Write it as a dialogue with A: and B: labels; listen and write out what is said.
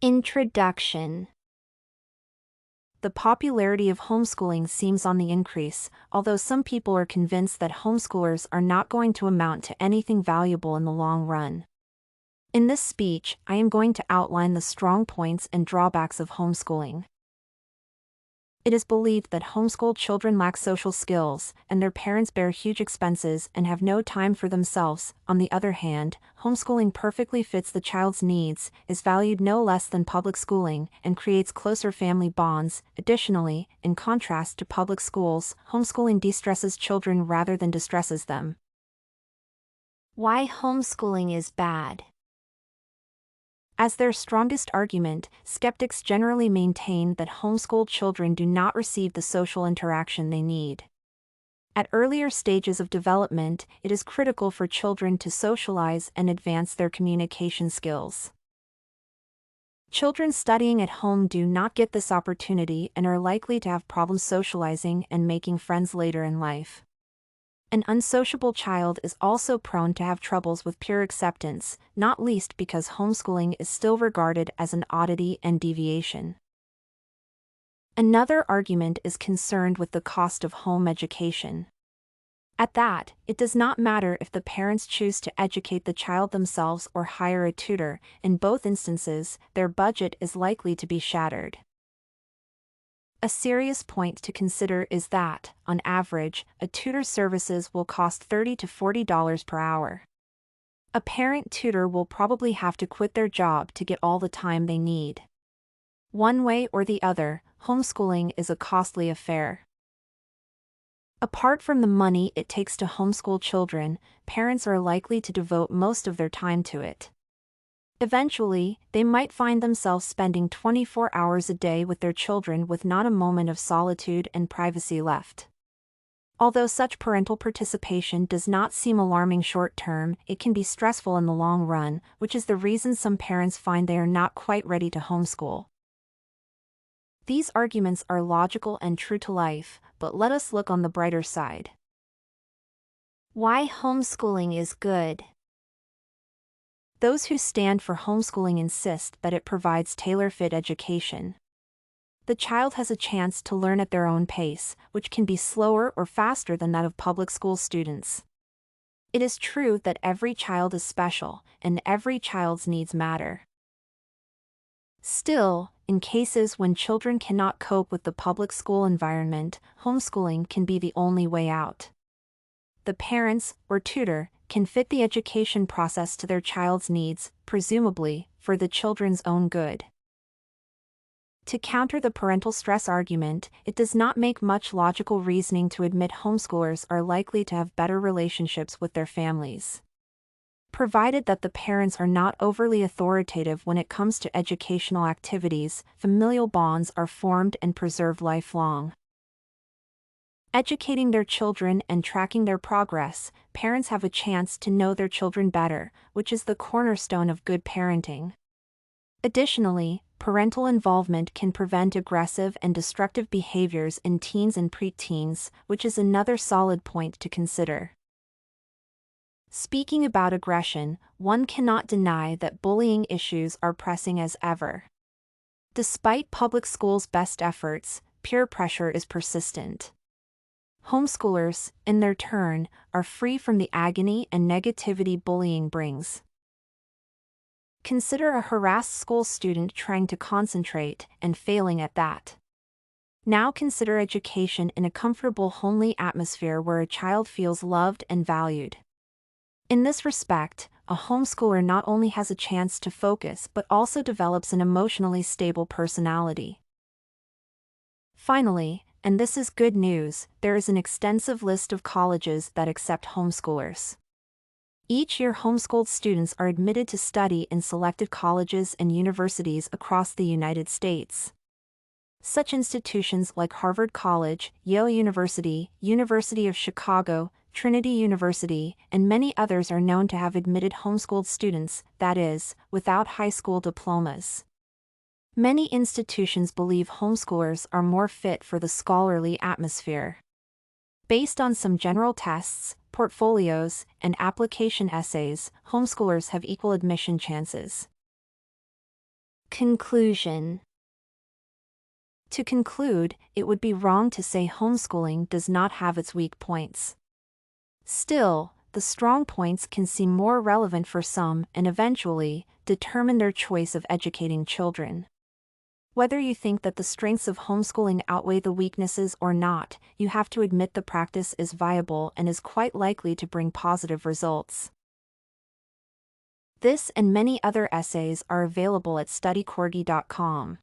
A: Introduction. The popularity of homeschooling seems on the increase, although some people are convinced that homeschoolers are not going to amount to anything valuable in the long run. In this speech, I am going to outline the strong points and drawbacks of homeschooling. It is believed that homeschooled children lack social skills, and their parents bear huge expenses and have no time for themselves. On the other hand, homeschooling perfectly fits the child's needs, is valued no less than public schooling, and creates closer family bonds. Additionally, in contrast to public schools, homeschooling de-stresses children rather than distresses them. Why homeschooling is bad. As their strongest argument, skeptics generally maintain that homeschooled children do not receive the social interaction they need. At earlier stages of development, it is critical for children to socialize and advance their communication skills. Children studying at home do not get this opportunity and are likely to have problems socializing and making friends later in life. An unsociable child is also prone to have troubles with peer acceptance, not least because homeschooling is still regarded as an oddity and deviation. Another argument is concerned with the cost of home education. At that, it does not matter if the parents choose to educate the child themselves or hire a tutor. In both instances, their budget is likely to be shattered. A serious point to consider is that, on average, a tutor's services will cost $30 to $40 per hour. A parent tutor will probably have to quit their job to get all the time they need. One way or the other, homeschooling is a costly affair. Apart from the money it takes to homeschool children, parents are likely to devote most of their time to it. Eventually, they might find themselves spending 24 hours a day with their children with not a moment of solitude and privacy left. Although such parental participation does not seem alarming short-term, it can be stressful in the long run, which is the reason some parents find they are not quite ready to homeschool. These arguments are logical and true to life, but let us look on the brighter side. Why homeschooling is good. Those who stand for homeschooling insist that it provides tailor-fit education. The child has a chance to learn at their own pace, which can be slower or faster than that of public school students. It is true that every child is special, and every child's needs matter. Still, in cases when children cannot cope with the public school environment, homeschooling can be the only way out. The parents, or tutor, can fit the education process to their child's needs, presumably, for the children's own good. To counter the parental stress argument, it does not make much logical reasoning to admit homeschoolers are likely to have better relationships with their families. Provided that the parents are not overly authoritative when it comes to educational activities, familial bonds are formed and preserved lifelong. Educating their children and tracking their progress, parents have a chance to know their children better, which is the cornerstone of good parenting. Additionally, parental involvement can prevent aggressive and destructive behaviors in teens and preteens, which is another solid point to consider. Speaking about aggression, one cannot deny that bullying issues are pressing as ever. Despite public schools' best efforts, peer pressure is persistent. Homeschoolers, in their turn, are free from the agony and negativity bullying brings. Consider a harassed school student trying to concentrate and failing at that. Now consider education in a comfortable homely atmosphere where a child feels loved and valued. In this respect, a homeschooler not only has a chance to focus but also develops an emotionally stable personality. Finally, and this is good news, there is an extensive list of colleges that accept homeschoolers. Each year homeschooled students are admitted to study in selected colleges and universities across the United States. Such institutions like Harvard College, Yale University, University of Chicago, Trinity University, and many others are known to have admitted homeschooled students, that is, without high school diplomas. Many institutions believe homeschoolers are more fit for the scholarly atmosphere. Based on some general tests, portfolios, and application essays, homeschoolers have equal admission chances. Conclusion. To conclude, it would be wrong to say homeschooling does not have its weak points. Still, the strong points can seem more relevant for some and eventually determine their choice of educating children. Whether you think that the strengths of homeschooling outweigh the weaknesses or not, you have to admit the practice is viable and is quite likely to bring positive results. This and many other essays are available at studycorgi.com.